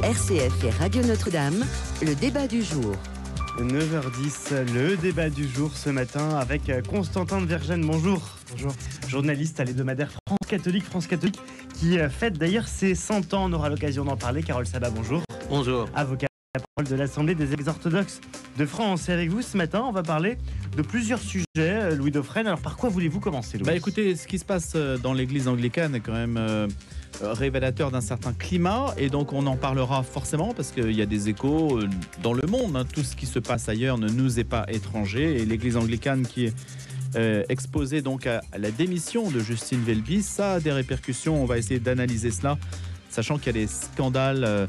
RCF et Radio Notre-Dame, le débat du jour. 9h10, le débat du jour ce matin avec Constantin de Vergennes. Bonjour. Bonjour. Journaliste à l'hebdomadaire France Catholique qui fête d'ailleurs ses 100 ans. On aura l'occasion d'en parler. Carole Sabat, bonjour. Bonjour. Avocat à la parole de l'Assemblée des ex-orthodoxes de France. Et avec vous ce matin, on va parler de plusieurs sujets. Louis Dauphren, alors par quoi voulez-vous commencer, Louis ? Écoutez, ce qui se passe dans l'église anglicane est quand même révélateur d'un certain climat, et donc on en parlera forcément parce qu'il y a des échos dans le monde. Tout ce qui se passe ailleurs ne nous est pas étranger, et l'église anglicane qui est exposée donc à la démission de Justine Welby, ça a des répercussions. On va essayer d'analyser cela, sachant qu'il y a des scandales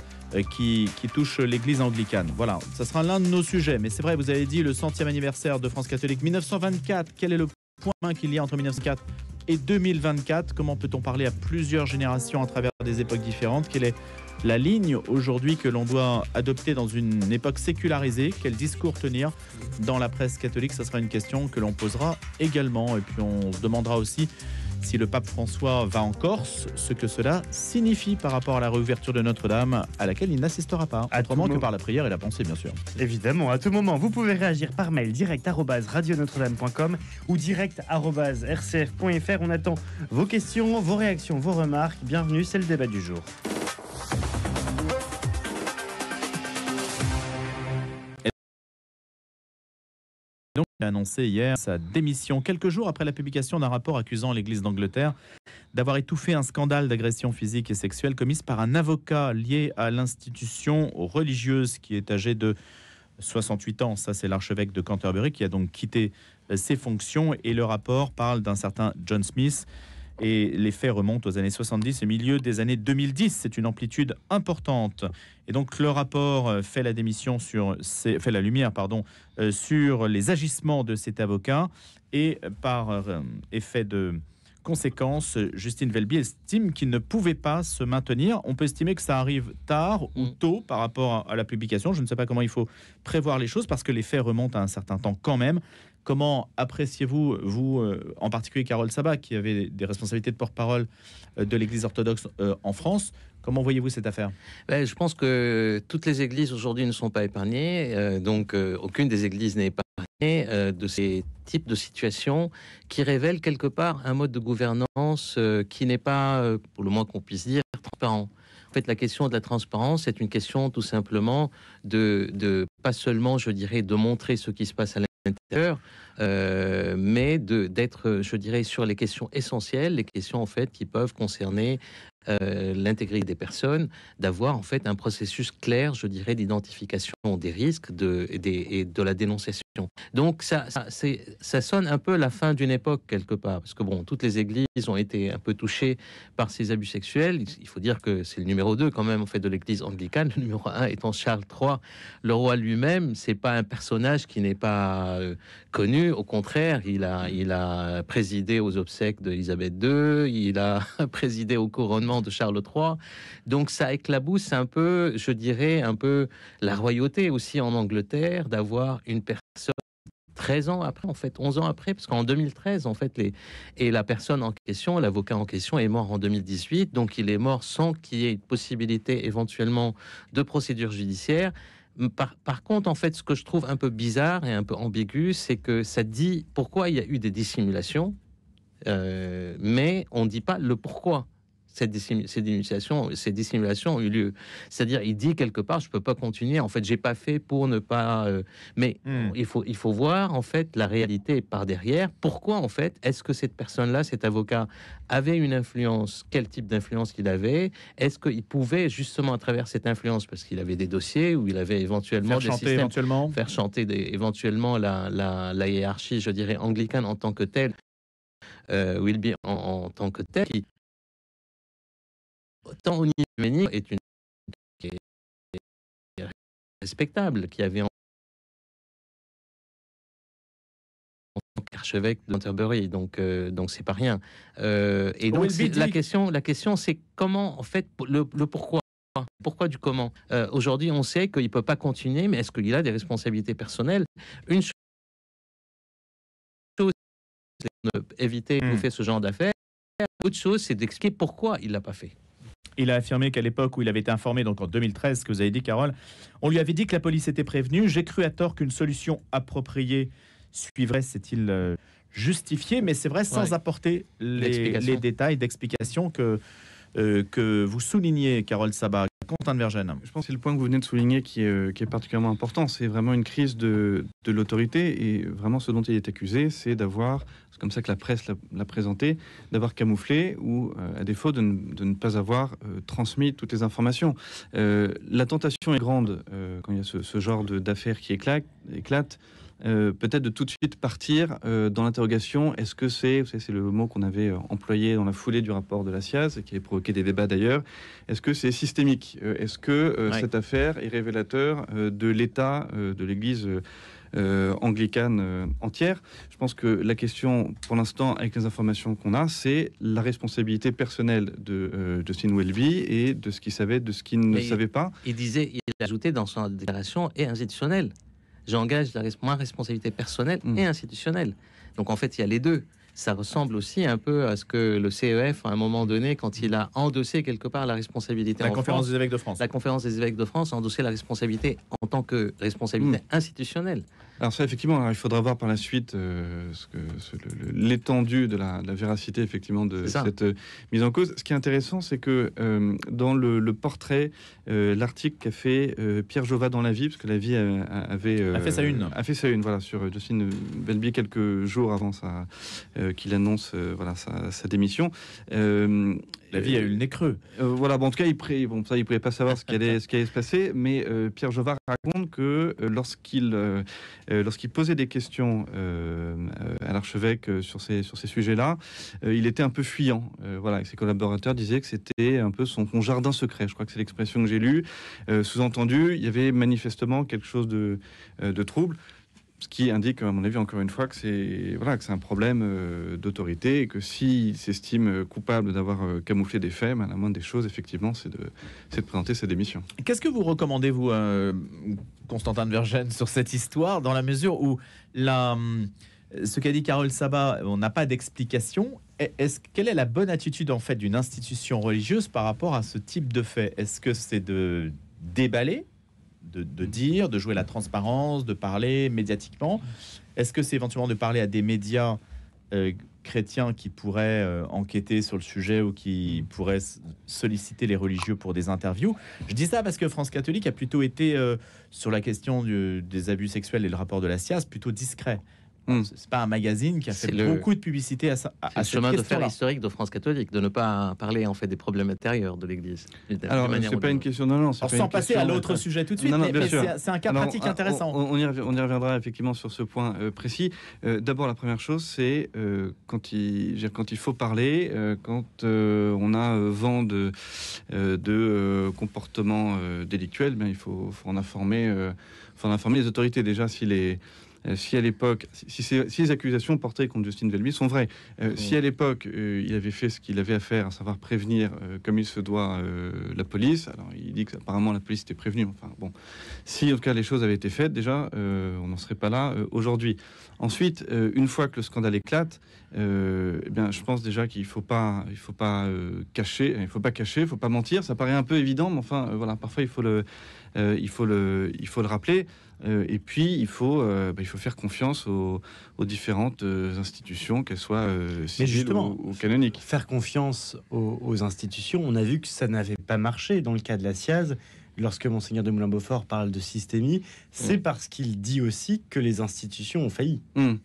qui touchent l'église anglicane. Voilà, ça sera l'un de nos sujets. Mais c'est vrai, vous avez dit le 100e anniversaire de France catholique 1924. Quel est le point commun qu'il y a entre 1904 et 2024? Comment peut-on parler à plusieurs générations à travers des époques différentes? Quelle est la ligne aujourd'hui que l'on doit adopter dans une époque sécularisée? Quel discours tenir dans la presse catholique? Ça sera une question que l'on posera également. Et puis on se demandera aussi si le pape François va en Corse, ce que cela signifie par rapport à la réouverture de Notre-Dame, à laquelle il n'assistera pas, autrement que par la prière et la pensée, bien sûr. Évidemment, à tout moment, vous pouvez réagir par mail direct@radionotre-dame.com ou direct@rcf.fr. On attend vos questions, vos réactions, vos remarques. Bienvenue, c'est le débat du jour. Donc, il a annoncé hier sa démission, quelques jours après la publication d'un rapport accusant l'Église d'Angleterre d'avoir étouffé un scandale d'agression physique et sexuelle commise par un avocat lié à l'institution religieuse, qui est âgé de 68 ans. Ça, c'est l'archevêque de Canterbury qui a donc quitté ses fonctions, et le rapport parle d'un certain John Smith. Et les faits remontent aux années 70 et milieu des années 2010. C'est une amplitude importante. Et donc le rapport fait la lumière sur les agissements de cet avocat. Et par effet de conséquence, Justine Welby estime qu'il ne pouvait pas se maintenir. On peut estimer que ça arrive tard ou tôt par rapport à la publication. Je ne sais pas comment il faut prévoir les choses, parce que les faits remontent à un certain temps quand même. Comment appréciez-vous, vous, en particulier Carole Sabat, qui avait des responsabilités de porte-parole de l'Église orthodoxe en France, comment voyez-vous cette affaire ? Je pense que toutes les églises aujourd'hui ne sont pas épargnées, donc aucune des églises n'est épargnée de ces types de situations qui révèlent quelque part un mode de gouvernance qui n'est pas, pour le moins qu'on puisse dire, transparent. En fait, la question de la transparence, c'est une question tout simplement de pas seulement, je dirais, de montrer ce qui se passe à l'intérieur, mais d'être, je dirais, sur les questions essentielles, les questions en fait qui peuvent concerner l'intégrité des personnes, d'avoir en fait un processus clair, je dirais, d'identification des risques et de la dénonciation. Donc ça sonne un peu la fin d'une époque quelque part, parce que bon, toutes les églises ont été un peu touchées par ces abus sexuels. Il faut dire que c'est le numéro 2 quand même en fait de l'église anglicane, le numéro 1 étant Charles III, le roi lui-même. C'est pas un personnage qui n'est pas connu, au contraire, il a présidé aux obsèques d'Élisabeth II, il a présidé au couronnement de Charles III. Donc ça éclabousse un peu, je dirais, un peu la royauté aussi en Angleterre, d'avoir une personne 13 ans après, en fait, 11 ans après, parce qu'en 2013, en fait, la personne en question, l'avocat en question, est mort en 2018, donc il est mort sans qu'il y ait une possibilité éventuellement de procédure judiciaire. Par contre, en fait, ce que je trouve un peu bizarre et un peu ambigu, c'est que ça dit pourquoi il y a eu des dissimulations, mais on ne dit pas le pourquoi ces dissimulations ont eu lieu. C'est-à-dire, il dit quelque part, je peux pas continuer. En fait, j'ai pas fait pour ne pas. Mais il faut voir en fait la réalité par derrière. Pourquoi en fait est-ce que cette personne-là, cet avocat, avait une influence? Quel type d'influence il avait? Est-ce qu'il pouvait justement à travers cette influence, parce qu'il avait des dossiers où il avait éventuellement faire chanter éventuellement la hiérarchie, je dirais anglicane en tant que telle, Welby en tant que tel, qui autant au niveau humanique est une qui est respectable, qui avait en tant qu'archevêque de Canterbury, donc c'est pas rien. Et donc la question c'est comment en fait le pourquoi. Pourquoi du comment. Aujourd'hui, on sait qu'il peut pas continuer, mais est-ce qu'il a des responsabilités personnelles? Une chose, c'est d'éviter de faire ce genre d'affaires. Autre chose, c'est d'expliquer pourquoi il l'a pas fait. Il a affirmé qu'à l'époque où il avait été informé, donc en 2013, ce que vous avez dit, Carole, on lui avait dit que la police était prévenue. J'ai cru à tort qu'une solution appropriée suivrait, s'est-il justifié, mais c'est vrai, sans apporter les détails d'explication que vous soulignez, Carole Sabat. Quentin de Vergennes. Je pense que c'est le point que vous venez de souligner qui est particulièrement important. C'est vraiment une crise de l'autorité, et vraiment ce dont il est accusé, c'est d'avoir, c'est comme ça que la presse l'a présenté, d'avoir camouflé ou à défaut de ne pas avoir transmis toutes les informations. La tentation est grande quand il y a ce genre d'affaires qui éclatent. Peut-être de tout de suite partir dans l'interrogation, est-ce que c'est le mot qu'on avait employé dans la foulée du rapport de la SIAZ, qui avait provoqué des débats d'ailleurs, est-ce que c'est systémique? Est-ce que cette affaire est révélateur de l'état de l'Église anglicane entière? Je pense que la question, pour l'instant, avec les informations qu'on a, c'est la responsabilité personnelle de Justin Welby et de ce qu'il savait, de ce qu'il ne savait pas. Il ajoutait dans son déclaration et institutionnelle. J'engage ma responsabilité personnelle et institutionnelle. Donc en fait, il y a les deux. Ça ressemble aussi un peu à ce que le CEF, à un moment donné, quand il a endossé quelque part la responsabilité La conférence des évêques de France. La conférence des évêques de France a endossé la responsabilité en tant que responsabilité institutionnelle. Alors ça, effectivement, il faudra voir par la suite l'étendue de la véracité, effectivement, de cette mise en cause. Ce qui est intéressant, c'est que dans le portrait, l'article qu'a fait Pierre Jova dans La Vie, parce que La Vie a fait sa une, voilà, sur Justin Welby quelques jours avant qu'il annonce sa démission. La Vie a eu le nez creux. Voilà, bon, en tout cas, il pouvait pas savoir ce qui allait se passer, mais Pierre Jova raconte que lorsqu'il posait des questions à l'archevêque sur ces sujets-là, il était un peu fuyant. Voilà, ses collaborateurs disaient que c'était un peu son jardin secret. Je crois que c'est l'expression que j'ai lue. Sous-entendu, il y avait manifestement quelque chose de trouble. Ce qui indique, à mon avis, encore une fois, que c'est un problème d'autorité, et que s'il s'estime coupable d'avoir camouflé des faits, la moindre des choses, effectivement, c'est de présenter sa démission. Qu'est-ce que vous recommandez, vous, Constantin de Vergennes, sur cette histoire, dans la mesure où ce qu'a dit Carole Sabat, on n'a pas d'explication. Quelle est la bonne attitude, en fait, d'une institution religieuse par rapport à ce type de fait? Est-ce que c'est de déballer, de dire, de jouer la transparence, de parler médiatiquement? Est-ce que c'est éventuellement de parler à des médias chrétiens qui pourraient enquêter sur le sujet ou qui pourraient solliciter les religieux pour des interviews? Je dis ça parce que France Catholique a plutôt été, sur la question des abus sexuels et le rapport de la SIAZ, plutôt discret. C'est pas un magazine qui a fait beaucoup de publicité à ça. C'est le chemin de fer historique de France Catholique, de ne pas parler en fait des problèmes intérieurs de l'Église. Alors, c'est pas une question. Non, sans passer à l'autre sujet tout de suite. Mais c'est un cas pratique intéressant. On y reviendra effectivement sur ce point précis. D'abord, la première chose, c'est quand il faut parler, quand on a vent de comportements délictuels, il faut en informer les autorités. Déjà, si à l'époque, si les accusations portées contre Justin Welby sont vraies, si à l'époque il avait fait ce qu'il avait à faire, à savoir prévenir comme il se doit la police, alors il dit qu'apparemment la police était prévenue, enfin bon, si en tout cas les choses avaient été faites, déjà on n'en serait pas là aujourd'hui. Ensuite, une fois que le scandale éclate, je pense déjà qu'il faut pas cacher, il faut pas mentir. Ça paraît un peu évident, mais enfin voilà, parfois il faut le rappeler. Et puis il faut faire confiance aux différentes institutions, qu'elles soient civiles ou canoniques. Faire confiance aux institutions, on a vu que ça n'avait pas marché dans le cas de la SIAZ. Lorsque Monseigneur de Moulin-Beaufort parle de systémie, c'est parce qu'il dit aussi que les institutions ont failli. Mais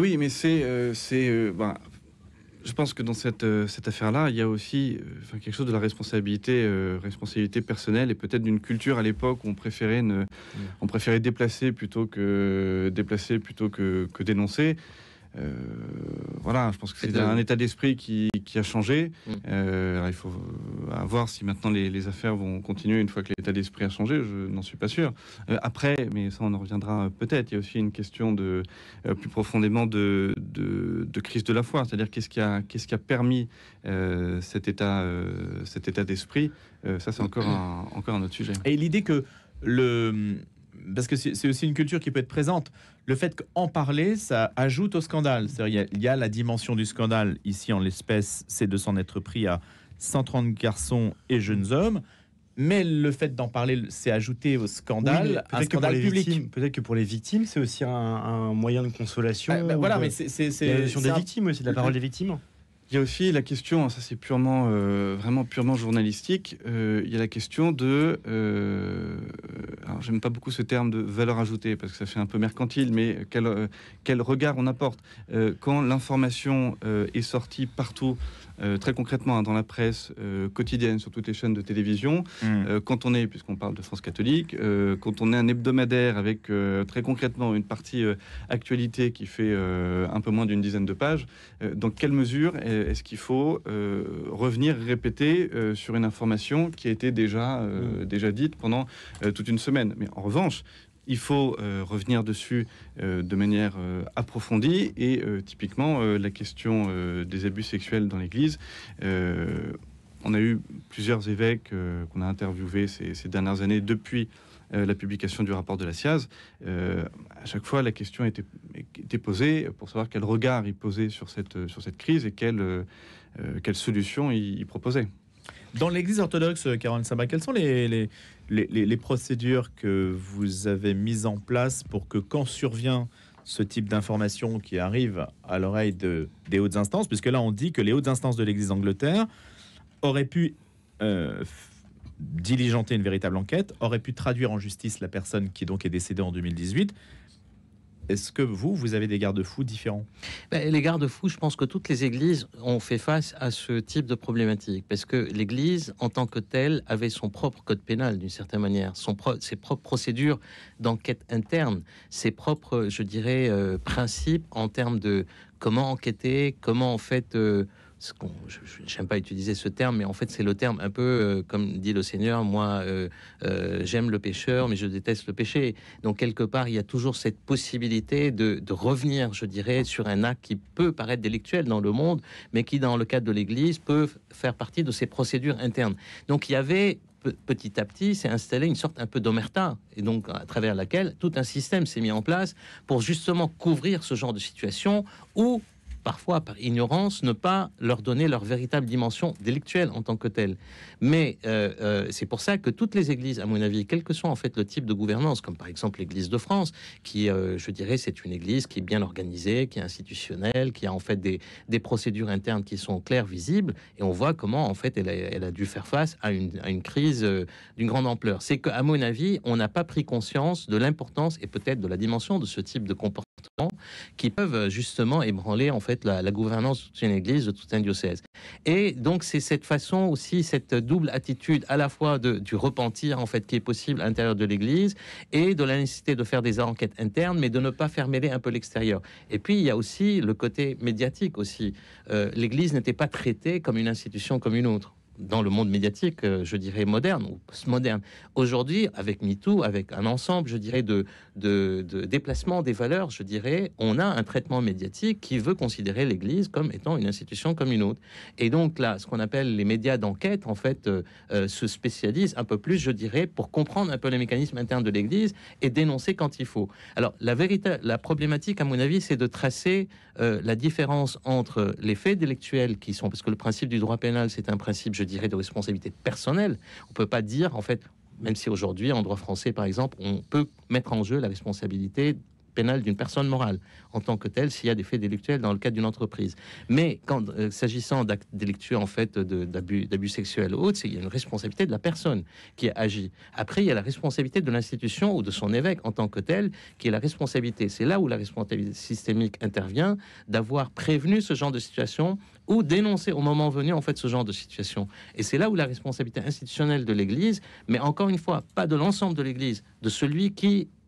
oui, mais je pense que dans cette affaire-là, il y a aussi quelque chose de la responsabilité personnelle, et peut-être d'une culture à l'époque où on préférait déplacer plutôt que dénoncer. Voilà, je pense que c'est un état d'esprit qui a changé. Il faut voir si maintenant les affaires vont continuer une fois que l'état d'esprit a changé. Je n'en suis pas sûr. Après, mais ça on en reviendra peut-être, il y a aussi une question plus profondément de crise de la foi. C'est-à-dire qu'est-ce qui a permis cet état d'esprit. Ça c'est encore un autre sujet. Et l'idée que parce que c'est aussi une culture qui peut être présente. Le fait qu'en parler, ça ajoute au scandale. C'est-à-dire, il y a la dimension du scandale. Ici, en l'espèce, c'est de s'en être pris à 130 garçons et jeunes hommes. Mais le fait d'en parler s'est ajouté au scandale, un scandale public. Peut-être que pour les victimes, c'est aussi un moyen de consolation. Voilà, de, mais c'est la question des victimes aussi, de la parole des victimes. Il y a aussi la question, ça c'est purement, vraiment purement journalistique, il y a la question de, alors j'aime pas beaucoup ce terme de valeur ajoutée parce que ça fait un peu mercantile, mais quel regard on apporte. Quand l'information est sortie partout, très concrètement dans la presse quotidienne, sur toutes les chaînes de télévision, quand on est, puisqu'on parle de France catholique, quand on est un hebdomadaire avec très concrètement une partie actualité qui fait un peu moins d'une dizaine de pages, dans quelle mesure est-ce qu'il faut revenir répéter sur une information qui a été déjà dite pendant toute une semaine. Mais en revanche, il faut revenir dessus de manière approfondie et typiquement la question des abus sexuels dans l'Église. On a eu plusieurs évêques qu'on a interviewés ces dernières années depuis la publication du rapport de la SIAZ. À chaque fois, la question était posée pour savoir quel regard il posait sur cette crise et quelle solution il proposait. Dans l'Église orthodoxe, Caroline Sabat, quelles sont les procédures que vous avez mises en place pour que quand survient ce type d'information qui arrive à l'oreille des hautes instances, puisque là on dit que les hautes instances de l'Église d'Angleterre auraient pu diligenter une véritable enquête, auraient pu traduire en justice la personne qui donc est décédée en 2018. Est-ce que vous avez des garde-fous différents ? Les garde-fous, je pense que toutes les églises ont fait face à ce type de problématique, parce que l'église, en tant que telle, avait son propre code pénal, d'une certaine manière, ses propres procédures d'enquête interne, ses propres, je dirais, principes en termes de comment enquêter, comment en fait... je n'aime pas utiliser ce terme, mais en fait c'est le terme un peu comme dit le Seigneur, moi j'aime le pécheur mais je déteste le péché. Donc quelque part il y a toujours cette possibilité de revenir, je dirais, sur un acte qui peut paraître délictuel dans le monde, mais qui dans le cadre de l'Église peut faire partie de ces procédures internes. Donc il y avait petit à petit s'est installé une sorte un peu d'omerta, et donc à travers laquelle tout un système s'est mis en place pour justement couvrir ce genre de situation où parfois par ignorance, ne pas leur donner leur véritable dimension délictuelle en tant que telle. Mais c'est pour ça que toutes les églises, à mon avis, quel que soit en fait le type de gouvernance, comme par exemple l'Église de France, qui, je dirais, c'est une église qui est bien organisée, qui est institutionnelle, qui a en fait des procédures internes qui sont claires, visibles, et on voit comment en fait elle a dû faire face à une crise d'une grande ampleur. C'est qu'à mon avis, on n'a pas pris conscience de l'importance et peut-être de la dimension de ce type de comportement qui peuvent justement ébranler en fait la gouvernance de toute une église, de tout un diocèse. Et donc c'est cette façon aussi, cette double attitude à la fois du repentir en fait qui est possible à l'intérieur de l'église et de la nécessité de faire des enquêtes internes, mais de ne pas faire mêler un peu l'extérieur. Et puis il y a aussi le côté médiatique aussi. L'église n'était pas traitée comme une institution comme une autre dans le monde médiatique, je dirais moderne ou postmoderne. Aujourd'hui, avec MeToo, avec un ensemble, je dirais, de déplacement des valeurs, je dirais, on a un traitement médiatique qui veut considérer l'Église comme étant une institution comme une autre. Et donc là, ce qu'on appelle les médias d'enquête, en fait, se spécialisent un peu plus, je dirais, pour comprendre un peu les mécanismes internes de l'Église et dénoncer quand il faut. Alors, la problématique, à mon avis, c'est de tracer la différence entre les faits délictuels qui sont, parce que le principe du droit pénal, c'est un principe, je dirais, de responsabilité personnelle. On peut pas dire, en fait, même si aujourd'hui, en droit français, par exemple, on peut mettre en jeu la responsabilité pénale d'une personne morale en tant que telle s'il y a des faits délictuels dans le cadre d'une entreprise. Mais quand s'agissant d'actes délictueux en fait d'abus sexuels ou autres, il y a une responsabilité de la personne qui agit. Après, il y a la responsabilité de l'institution ou de son évêque en tant que tel, qui est la responsabilité. C'est là où la responsabilité systémique intervient, d'avoir prévenu ce genre de situation ou dénoncer au moment venu en fait ce genre de situation. Et c'est là où la responsabilité institutionnelle de l'Église, mais encore une fois, pas de l'ensemble de l'Église, de celui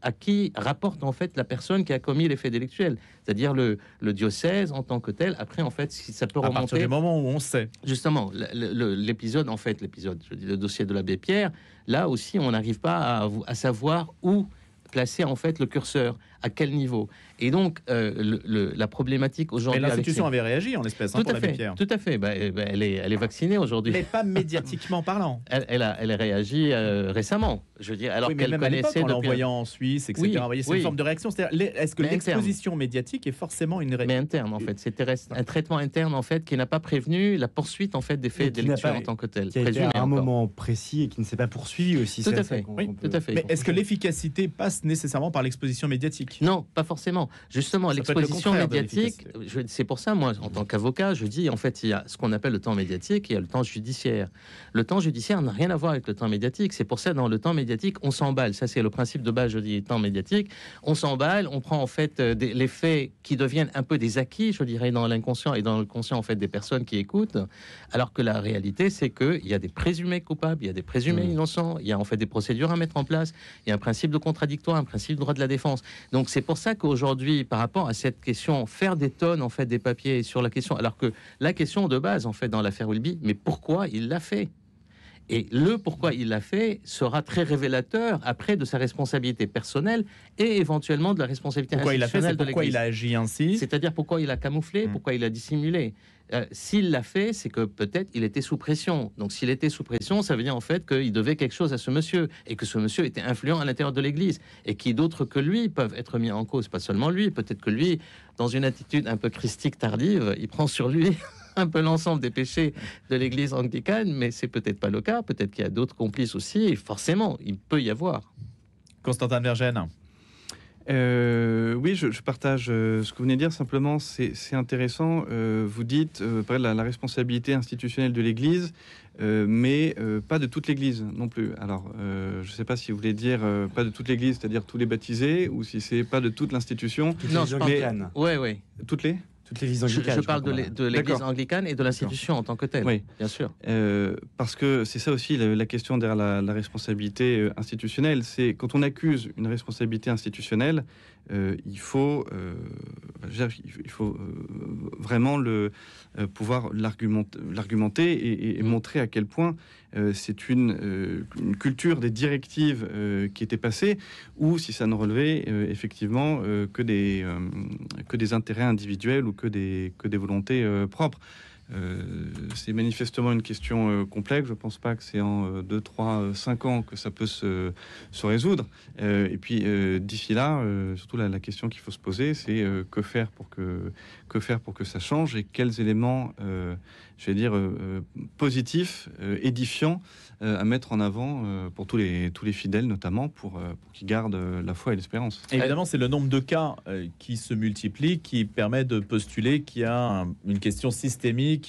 à qui rapporte en fait la personne qui a commis les faits délictuels, c'est-à-dire le diocèse en tant que tel. Après, en fait, si ça peut remonter... À partir du moment où on sait. Justement, l'épisode, en fait, je dis le dossier de l'abbé Pierre, là aussi, on n'arrive pas à savoir où placer en fait le curseur. À quel niveau? Et donc, la problématique aujourd'hui... Mais l'institution avait réagi en l'espèce, pour l'abbé Pierre. Tout à fait. Elle est vaccinée aujourd'hui. Mais pas médiatiquement parlant. Elle a réagi récemment, je veux dire, alors qu'elle connaissait... En l'envoyant en Suisse, etc. C'est une forme de réaction. Est-ce que l'exposition médiatique est forcément une réaction? Mais interne, en fait. C'était un traitement interne, en fait, qui n'a pas prévenu la poursuite, en fait, des faits d'élection en tant que tel. Qui a été à un moment précis et qui ne s'est pas poursuivi aussi. Tout à fait. Tout à fait. Mais est-ce que l'efficacité passe nécessairement par l'exposition médiatique? Non, pas forcément. Justement, l'exposition médiatique, c'est pour ça, moi, en tant qu'avocat, je dis, en fait, il y a ce qu'on appelle le temps médiatique, il y a le temps judiciaire. Le temps judiciaire n'a rien à voir avec le temps médiatique. C'est pour ça, dans le temps médiatique, on s'emballe. Ça, c'est le principe de base, je dis, temps médiatique. On s'emballe, on prend, en fait, les faits qui deviennent un peu des acquis, je dirais, dans l'inconscient et dans le conscient, en fait, des personnes qui écoutent, alors que la réalité, c'est qu'il y a des présumés coupables, il y a des présumés innocents, il y a, en fait, des procédures à mettre en place, il y a un principe de contradictoire, un principe de droit de la défense. Donc, c'est pour ça qu'aujourd'hui, par rapport à cette question, faire des tonnes, en fait, des papiers sur la question, alors que la question de base, en fait, dans l'affaire Wilby, mais pourquoi il l'a fait? Et le pourquoi il l'a fait sera très révélateur après de sa responsabilité personnelle et éventuellement de la responsabilité institutionnelle de l'Église. Pourquoi il a agi ainsi? C'est-à-dire pourquoi il a camouflé, pourquoi il a dissimulé. S'il l'a fait, c'est que peut-être il était sous pression. Donc s'il était sous pression, ça veut dire en fait qu'il devait quelque chose à ce monsieur et que ce monsieur était influent à l'intérieur de l'Église et qui d'autres que lui peuvent être mis en cause. Pas seulement lui, peut-être que lui, dans une attitude un peu christique tardive, il prend sur lui un peu l'ensemble des péchés de l'Église anglicane, mais c'est peut-être pas le cas. Peut-être qu'il y a d'autres complices aussi. Et forcément, il peut y avoir. Constantin Vergenne. Oui, je partage ce que vous venez de dire. Simplement, c'est intéressant. Vous dites la responsabilité institutionnelle de l'Église, mais pas de toute l'Église non plus. Alors, je ne sais pas si vous voulez dire pas de toute l'Église, c'est-à-dire tous les baptisés, ou si c'est pas de toute l'institution. Non, je parle. Oui. Toutes les l'église anglicane. Je parle de l'église anglicane et de l'institution en tant que telle, oui. Bien sûr. Parce que c'est ça aussi la question derrière la responsabilité institutionnelle. C'est quand on accuse une responsabilité institutionnelle, il faut vraiment pouvoir l'argumenter et montrer à quel point c'est une culture des directives qui était passée, ou si ça ne relevait effectivement que des intérêts individuels ou que des volontés propres. C'est manifestement une question complexe. Je ne pense pas que c'est en 2, 3, 5 ans que ça peut se résoudre. Et puis, d'ici là, surtout la question qu'il faut se poser, c'est que faire pour que ça change et quels éléments, je vais dire, positifs, édifiants, à mettre en avant pour tous les fidèles, notamment pour qu'ils gardent la foi et l'espérance. Évidemment, c'est le nombre de cas qui se multiplient qui permet de postuler qu'il y a une question systémique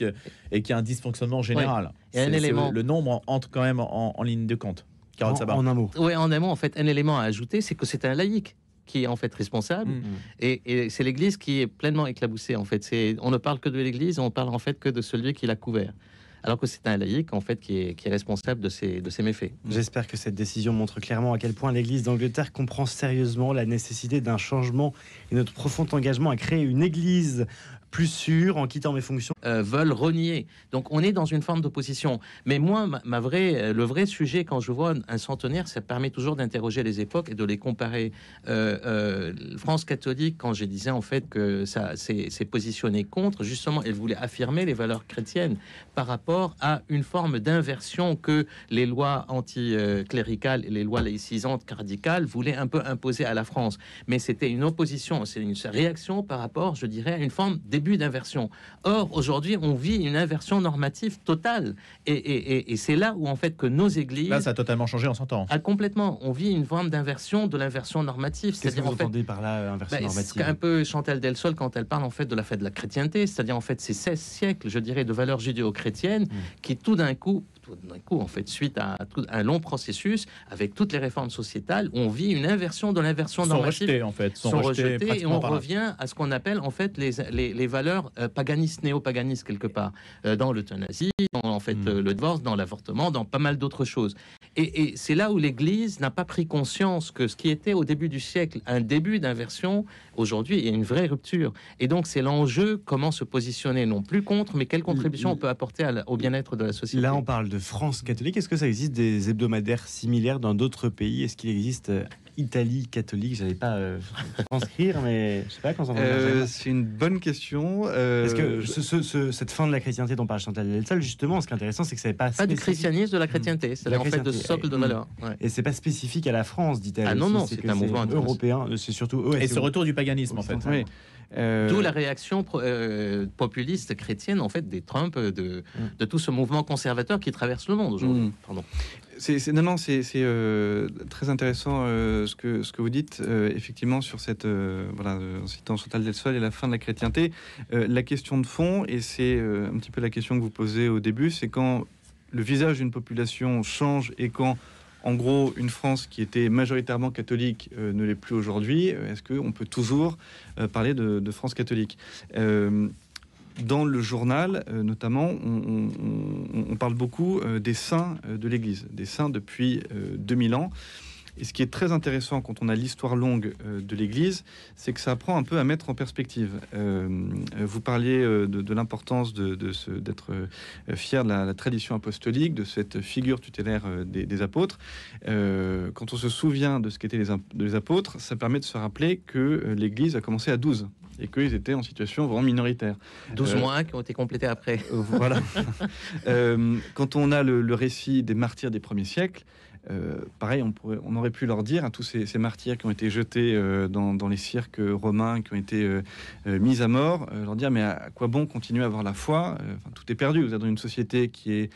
et qu'il y a un dysfonctionnement général. Oui. Le nombre entre quand même en ligne de compte. Carole Sabat. En un mot. Oui, en un mot, en fait, un élément à ajouter, c'est que c'est un laïc qui est en fait responsable, et c'est l'Église qui est pleinement éclaboussée. En fait, on ne parle que de l'Église, on parle en fait que de celui qui l'a couvert. Alors que c'est un laïc en fait qui est responsable de ces méfaits. J'espère que cette décision montre clairement à quel point l'Église d'Angleterre comprend sérieusement la nécessité d'un changement et notre profond engagement à créer une Église plus sûre en quittant mes fonctions. Veulent renier. Donc on est dans une forme d'opposition. Mais moi, le vrai sujet, quand je vois un centenaire, ça permet toujours d'interroger les époques et de les comparer. France catholique, quand je disais en fait que ça s'est positionné contre, justement, elle voulait affirmer les valeurs chrétiennes par rapport à une forme d'inversion que les lois anticléricales et les lois laïcisantes radicales voulaient un peu imposer à la France. Mais c'était une opposition, c'est une réaction par rapport, je dirais, à une forme début d'inversion. Or, aujourd'hui, on vit une inversion normative totale. Et c'est là où, en fait, que nos églises... Là, ça a totalement changé en 100 ans. Complètement. On vit une forme d'inversion de l'inversion normative. Qu'est-ce que vous entendez par là, inversion normative? C'est un peu Chantal Delsol quand elle parle, en fait, de la fête de la chrétienté. C'est-à-dire, en fait, ces 16 siècles, je dirais, de valeurs judéo-chrétiennes qui, tout d'un coup, en fait, suite à un long processus, avec toutes les réformes sociétales, on vit une inversion de l'inversion normative. Rejetés, en fait. Sont rejetés, et on revient à ce qu'on appelle, en fait, les valeurs paganistes, néo-paganistes, quelque part, dans l'euthanasie, dans, en fait, le divorce, dans l'avortement, dans pas mal d'autres choses. Et c'est là où l'Église n'a pas pris conscience que ce qui était au début du siècle un début d'inversion, aujourd'hui, il y a une vraie rupture. Et donc, c'est l'enjeu, comment se positionner, non plus contre, mais quelle contribution on peut apporter au bien-être de la société. Là, on parle de France catholique. Est-ce que ça existe des hebdomadaires similaires dans d'autres pays? Est-ce qu'il existe Italie catholique? J'allais pas transcrire, mais je sais pas quand on C'est une bonne question. Parce que cette fin de la chrétienté dont parle Chantal Delsol, justement, ce qui est intéressant, c'est que c'est pas Pas du christianisme, de la chrétienté, c'est en fait de socle de valeurs. Ouais. Et c'est pas spécifique à la France, dit-elle. Ah non, aussi, non, c'est un mouvement européen. C'est surtout Et ce retour du paganisme, en fait. Oui. D'où la réaction populiste chrétienne, en fait, des Trump, de tout ce mouvement conservateur qui traverse le monde aujourd'hui. Pardon. C'est très intéressant ce que vous dites effectivement sur cette en citant Chantal Delsol et la fin de la chrétienté. La question de fond, et c'est un petit peu la question que vous posez au début, c'est quand le visage d'une population change et quand en gros, une France qui était majoritairement catholique ne l'est plus aujourd'hui. Est-ce qu'on peut toujours parler de France catholique? Dans le journal, notamment, on parle beaucoup des saints de l'Église, des saints depuis 2000 ans. Et ce qui est très intéressant quand on a l'histoire longue de l'Église, c'est que ça apprend un peu à mettre en perspective. Vous parliez de l'importance d'être fier de la tradition apostolique, de cette figure tutélaire des apôtres. Quand on se souvient de ce qu'étaient les apôtres, ça permet de se rappeler que l'Église a commencé à 12 et qu'ils étaient en situation vraiment minoritaire. 12 mois qui ont été complétés après. Voilà. Quand on a le récit des martyrs des premiers siècles, pareil, on aurait pu leur dire à tous ces martyrs qui ont été jetés dans les cirques romains, qui ont été mis à mort, leur dire mais à quoi bon continuer à avoir la foi? Tout est perdu. Vous êtes dans une société qui est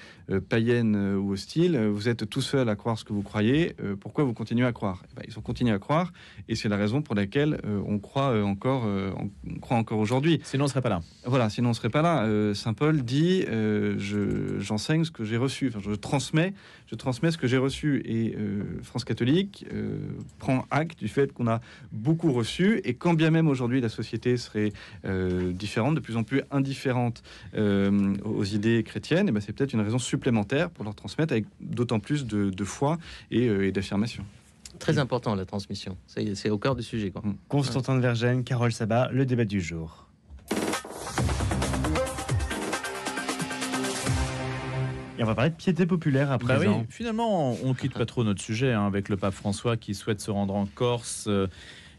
païenne ou hostile. Vous êtes tout seul à croire ce que vous croyez. Pourquoi vous continuez à croire? Ils ont continué à croire, et c'est la raison pour laquelle on croit encore aujourd'hui. Sinon, on serait pas là. Voilà, sinon on serait pas là. Saint Paul dit j'enseigne ce que j'ai reçu. Enfin, je transmets ce que j'ai reçu. Et France catholique prend acte du fait qu'on a beaucoup reçu, et quand bien même aujourd'hui la société serait différente, de plus en plus indifférente aux idées chrétiennes, et c'est peut-être une raison supplémentaire pour leur transmettre avec d'autant plus de foi et d'affirmation. Très important, la transmission. C'est au cœur du sujet, quoi. Constantin de Vergennes, Carole Sabat, le débat du jour. Et on va parler de piété populaire à présent. Oui, finalement, on quitte pas trop notre sujet avec le pape François qui souhaite se rendre en Corse.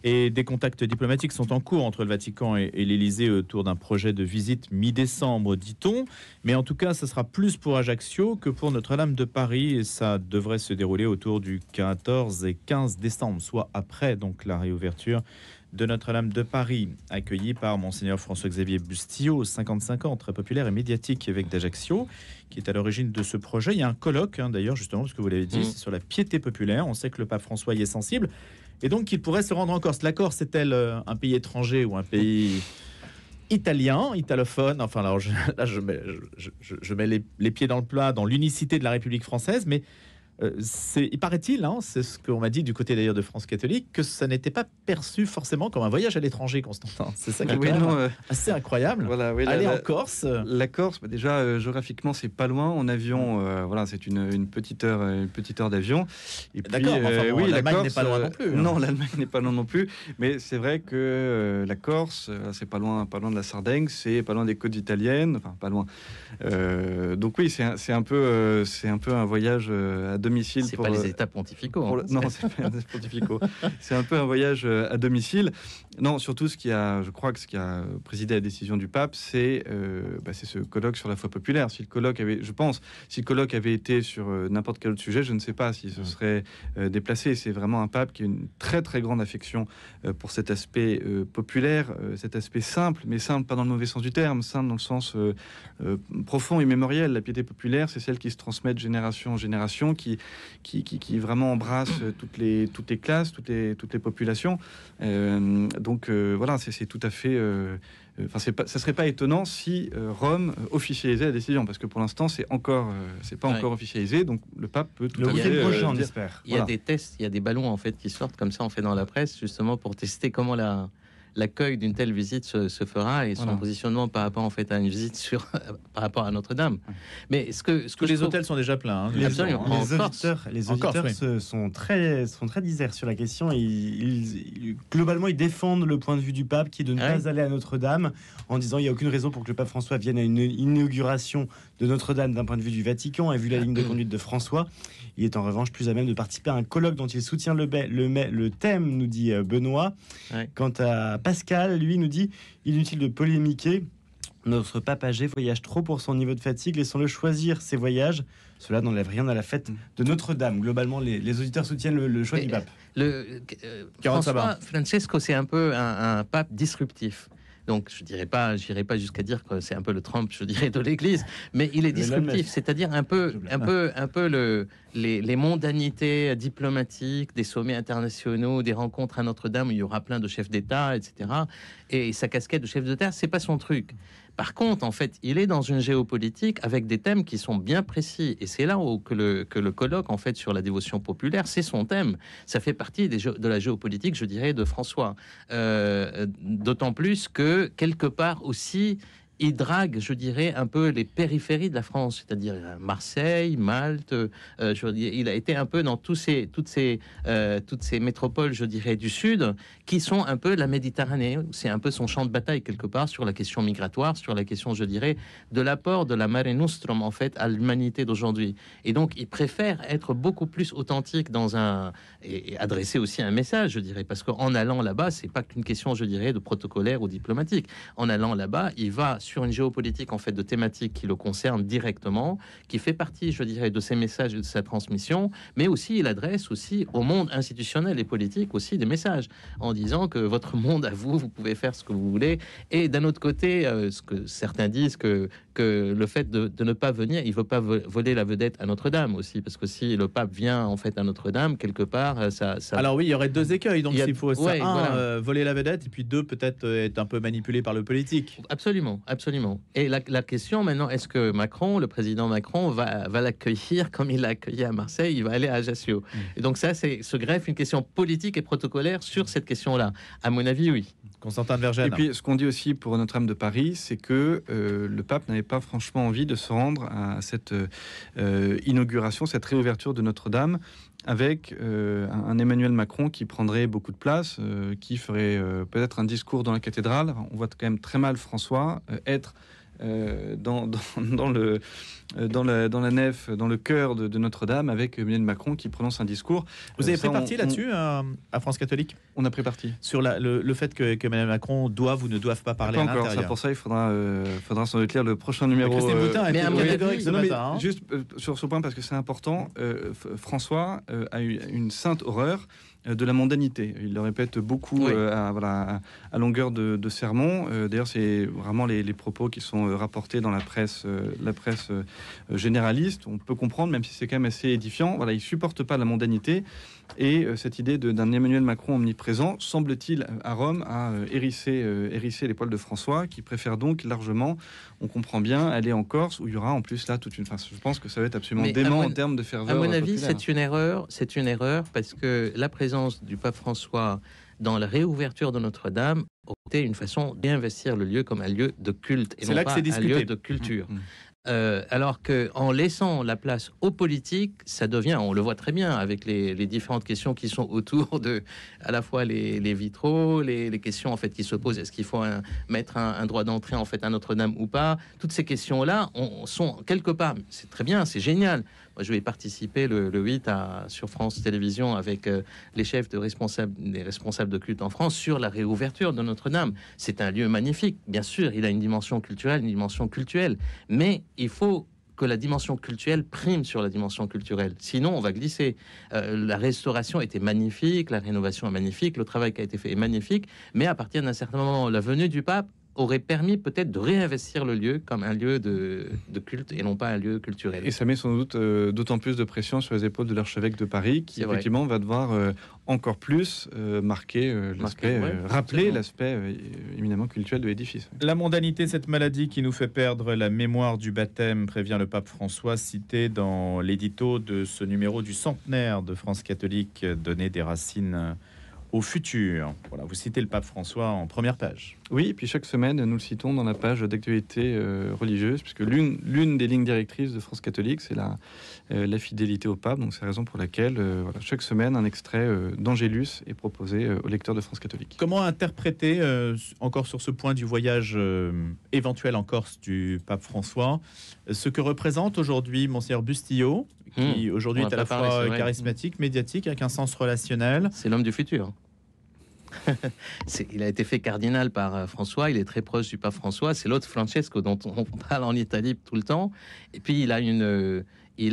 Et des contacts diplomatiques sont en cours entre le Vatican et l'Élysée autour d'un projet de visite mi-décembre, dit-on. Mais en tout cas, ça sera plus pour Ajaccio que pour Notre-Dame de Paris. Et ça devrait se dérouler autour du 14 et 15 décembre, soit après donc la réouverture de Notre-Dame de Paris, accueilli par Monseigneur François-Xavier Bustillo, 55 ans, très populaire et médiatique, évêque d'Ajaccio, qui est à l'origine de ce projet. Il y a un colloque, d'ailleurs, justement, parce que vous l'avez dit, c'est sur la piété populaire. On sait que le pape François y est sensible, et donc qu'il pourrait se rendre en Corse. La Corse est-elle un pays étranger ou un pays italien, italophone? Enfin, alors, je mets les pieds dans le plat, dans l'unicité de la République française, mais il paraît-il, c'est ce qu'on m'a dit du côté d'ailleurs de France catholique, que ça n'était pas perçu forcément comme un voyage à l'étranger, Constantin. C'est ça qui est assez incroyable. Voilà, aller en Corse. La Corse, déjà géographiquement, c'est pas loin. En avion, c'est une petite heure d'avion. Et puis, d'accord, oui, l'Allemagne n'est pas loin non plus. Non, l'Allemagne n'est pas loin non plus. Mais c'est vrai que la Corse, c'est pas loin de la Sardaigne, c'est pas loin des côtes italiennes, enfin pas loin. Donc oui, c'est un peu un voyage à domicile. C'est pas les États pontificaux. Non, c'est pas les États pontificaux. C'est un peu un voyage à domicile. Non, surtout ce qui a présidé à la décision du pape, c'est ce colloque sur la foi populaire. Si le colloque avait été sur n'importe quel autre sujet, je ne sais pas si ce serait déplacé. C'est vraiment un pape qui a une très très grande affection pour cet aspect populaire, cet aspect simple, mais simple pas dans le mauvais sens du terme, simple dans le sens profond et mémoriel. La piété populaire, c'est celle qui se transmet de génération en génération, qui vraiment embrasse toutes les classes, toutes les populations. Donc voilà, c'est tout à fait. Ça serait pas étonnant si Rome officialisait la décision, parce que pour l'instant, c'est pas encore officialisé. Donc le pape peut tout à fait. Le prochain, on espère. Il y a des tests, il y a des ballons en fait qui sortent comme ça, on fait dans la presse justement pour tester comment l'accueil d'une telle visite se fera et son positionnement par rapport en fait à une visite par rapport à Notre-Dame. Mais ce que les hôtels sont déjà pleins. Les auditeurs sont très diserts sur la question. Globalement, ils défendent le point de vue du pape qui est de ne pas aller à Notre-Dame, en disant il n'y a aucune raison pour que le pape François vienne à une inauguration de Notre-Dame d'un point de vue du Vatican et vu la ligne de conduite de François, il est en revanche plus à même de participer à un colloque dont il soutient le thème, nous dit Benoît. Ouais. Quant à Pascal, lui nous dit inutile de polémiquer. Notre pape âgé voyage trop pour son niveau de fatigue. Laissons-le choisir ses voyages. Cela n'enlève rien à la fête de Notre-Dame. Globalement, les auditeurs soutiennent le choix du pape. François Francesco, c'est un peu un pape disruptif. Donc, je n'irai pas jusqu'à dire que c'est un peu le Trump, je dirais, de l'Église, mais il est disruptif, c'est-à-dire un peu les mondanités diplomatiques des sommets internationaux, des rencontres à Notre-Dame où il y aura plein de chefs d'État, etc. Et sa casquette de chef d'État, c'est pas son truc. Par contre, en fait, il est dans une géopolitique avec des thèmes qui sont bien précis. Et c'est là où que le colloque, en fait, sur la dévotion populaire, c'est son thème. Ça fait partie de la géopolitique, je dirais, de François. D'autant plus que, quelque part aussi, il drague, je dirais, un peu les périphéries de la France, c'est-à-dire Marseille, Malte. Il a été un peu dans toutes ces métropoles, je dirais, du Sud, qui sont un peu la Méditerranée. C'est un peu son champ de bataille, quelque part, sur la question migratoire, sur la question, je dirais, de l'apport de la Mare Nostrum, en fait, à l'humanité d'aujourd'hui. Et donc, il préfère être beaucoup plus authentique et adresser aussi un message, je dirais, parce qu'en allant là-bas, c'est pas qu'une question, je dirais, de protocolaire ou diplomatique. En allant là-bas, il va sur une géopolitique en fait de thématiques qui le concernent directement, qui fait partie, je dirais, de ses messages et de sa transmission, mais aussi il adresse aussi au monde institutionnel et politique aussi des messages en disant que votre monde à vous, vous pouvez faire ce que vous voulez. Et d'un autre côté, ce que certains disent que le fait de ne pas venir, il ne veut pas voler la vedette à Notre-Dame aussi, parce que si le pape vient en fait à Notre-Dame, quelque part, ça... Alors oui, il y aurait deux écueils, donc il faut ouais, voilà. Voler la vedette, et puis deux, peut-être être un peu manipulé par le politique. Absolument. Et la question maintenant, est-ce que Macron, le président Macron, va l'accueillir comme il l'a accueilli à Marseille, il va aller à Ajaccio. Et donc ça, se greffe une question politique et protocolaire sur cette question-là. À mon avis, oui. Constantin de Vergennes. Et puis, ce qu'on dit aussi pour Notre-Dame de Paris, c'est que le pape n'avait pas franchement envie de se rendre à cette inauguration, cette réouverture de Notre-Dame, avec un Emmanuel Macron qui prendrait beaucoup de place, qui ferait peut-être un discours dans la cathédrale. On voit quand même très mal François être dans la nef, dans le cœur de Notre-Dame, avec Emmanuel Macron qui prononce un discours. Vous avez pris parti là-dessus à France Catholique? On a pris parti. Sur le fait que Emmanuel Macron doive ou ne doive pas parler pas à encore, l'intérieur. ça, pour ça, il faudra sans doute lire le prochain numéro. Christine Boutin mais était à mon catégorique avis, ce matin. Hein. Juste sur ce point, parce que c'est important, François a eu une sainte horreur de la mondanité. Il le répète beaucoup à longueur de sermons. D'ailleurs, c'est vraiment les propos qui sont rapportés dans la presse généraliste. On peut comprendre, même si c'est quand même assez édifiant. Voilà, il supporte pas la mondanité. Et cette idée d'un Emmanuel Macron omniprésent, semble-t-il, à Rome, a hérissé les poils de François, qui préfère donc largement, on comprend bien, aller en Corse, où il y aura en plus là toute une... Enfin, je pense que ça va être absolument dément en termes de ferveur. À mon avis, populaire. c'est une erreur, parce que la présence du pape François dans la réouverture de Notre-Dame était une façon d'investir le lieu comme un lieu de culte, et non pas un lieu de culture. Alors qu'en laissant la place aux politiques, ça devient, on le voit très bien avec les différentes questions qui sont autour de, à la fois les vitraux, les questions en fait qui se posent, est-ce qu'il faut mettre un droit d'entrée en fait à Notre-Dame ou pas? Toutes ces questions-là sont quelque part, c'est très bien, c'est génial. Moi, je vais participer le 8 sur France Télévisions avec les chefs les responsables de culte en France sur la réouverture de Notre-Dame. C'est un lieu magnifique, bien sûr, il a une dimension culturelle, une dimension cultuelle, mais il faut que la dimension culturelle prime sur la dimension culturelle. Sinon, on va glisser. La restauration était magnifique, la rénovation est magnifique, le travail qui a été fait est magnifique, mais à partir d'un certain moment, la venue du pape aurait permis peut-être de réinvestir le lieu comme un lieu de culte et non pas un lieu culturel. Et ça met sans doute d'autant plus de pression sur les épaules de l'archevêque de Paris, qui effectivement va devoir encore plus rappeler l'aspect éminemment culturel de l'édifice. La mondanité, cette maladie qui nous fait perdre la mémoire du baptême, prévient le pape François, cité dans l'édito de ce numéro du centenaire de France catholique, donner des racines au futur. Voilà, vous citez le pape François en première page. Oui, et puis chaque semaine, nous le citons dans la page d'actualité religieuse, puisque l'une des lignes directrices de France catholique, c'est la fidélité au pape. Donc c'est la raison pour laquelle voilà, chaque semaine, un extrait d'Angélus est proposé aux lecteurs de France catholique. Comment interpréter, encore sur ce point du voyage éventuel en Corse du pape François, ce que représente aujourd'hui Monseigneur Bustillo, qui aujourd'hui est à la fois charismatique, médiatique, avec un sens relationnel. C'est l'homme du futur. Il a été fait cardinal par François, il est très proche du pape François, c'est l'autre Francesco dont on parle en Italie tout le temps, et puis il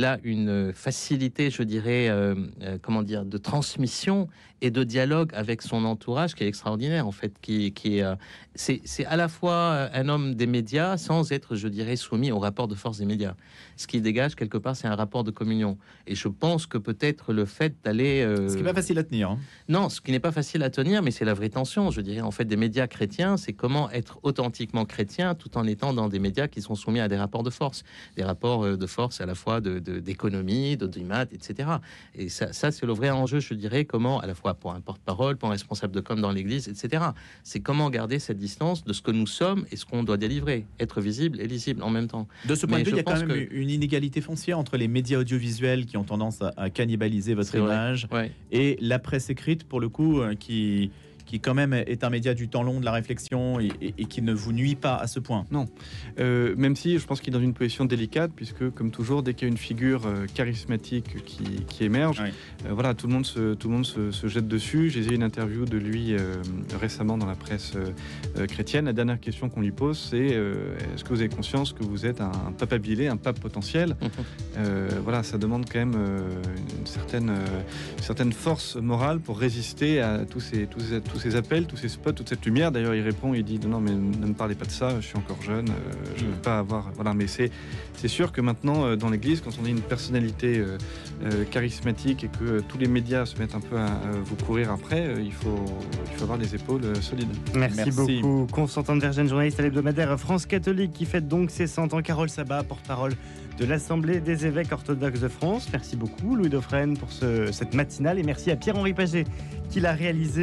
a une facilité, je dirais, de transmission et de dialogue avec son entourage qui est extraordinaire, en fait. C'est à la fois un homme des médias sans être, je dirais, soumis au rapport de force des médias. Ce qui dégage, quelque part, c'est un rapport de communion. Et je pense que peut-être le fait d'aller... Ce qui n'est pas facile à tenir. Hein. Non, ce qui n'est pas facile à tenir, mais c'est la vraie tension, je dirais. En fait, des médias chrétiens, c'est comment être authentiquement chrétien tout en étant dans des médias qui sont soumis à des rapports de force. Des rapports de force à la fois d'économie, d'audimat, etc. Et ça c'est le vrai enjeu, je dirais, comment, à la fois pour un porte-parole, pour un responsable de com dans l'Église, etc. C'est comment garder cette distance de ce que nous sommes et ce qu'on doit délivrer, être visible et lisible en même temps. De ce point de vue, il y a quand même une inégalité foncière entre les médias audiovisuels qui ont tendance à cannibaliser votre image et la presse écrite, pour le coup, qui quand même est un média du temps long, de la réflexion et qui ne vous nuit pas à ce point. Non, même si je pense qu'il est dans une position délicate, puisque comme toujours, dès qu'il y a une figure charismatique qui émerge, voilà, tout le monde se jette dessus. J'ai eu une interview de lui récemment dans la presse chrétienne. La dernière question qu'on lui pose, c'est est-ce que vous avez conscience que vous êtes un pape habilé, un pape potentiel? Voilà, ça demande quand même une certaine force morale pour résister à tous ces appels, tous ces spots, toute cette lumière. D'ailleurs, il répond, il dit non, mais ne me parlez pas de ça, je suis encore jeune, je ne veux pas avoir. Voilà, mais c'est sûr que maintenant, dans l'Église, quand on est une personnalité charismatique et que tous les médias se mettent un peu à vous courir après, il faut avoir les épaules solides. Merci beaucoup, Constantin de Vergennes, journaliste à l'hebdomadaire France Catholique, qui fête donc ses 100 ans. Carole Sabat, porte-parole de l'Assemblée des évêques orthodoxes de France. Merci beaucoup, Louis Dauphren, pour cette matinale, et merci à Pierre-Henri Paget qui l'a réalisé.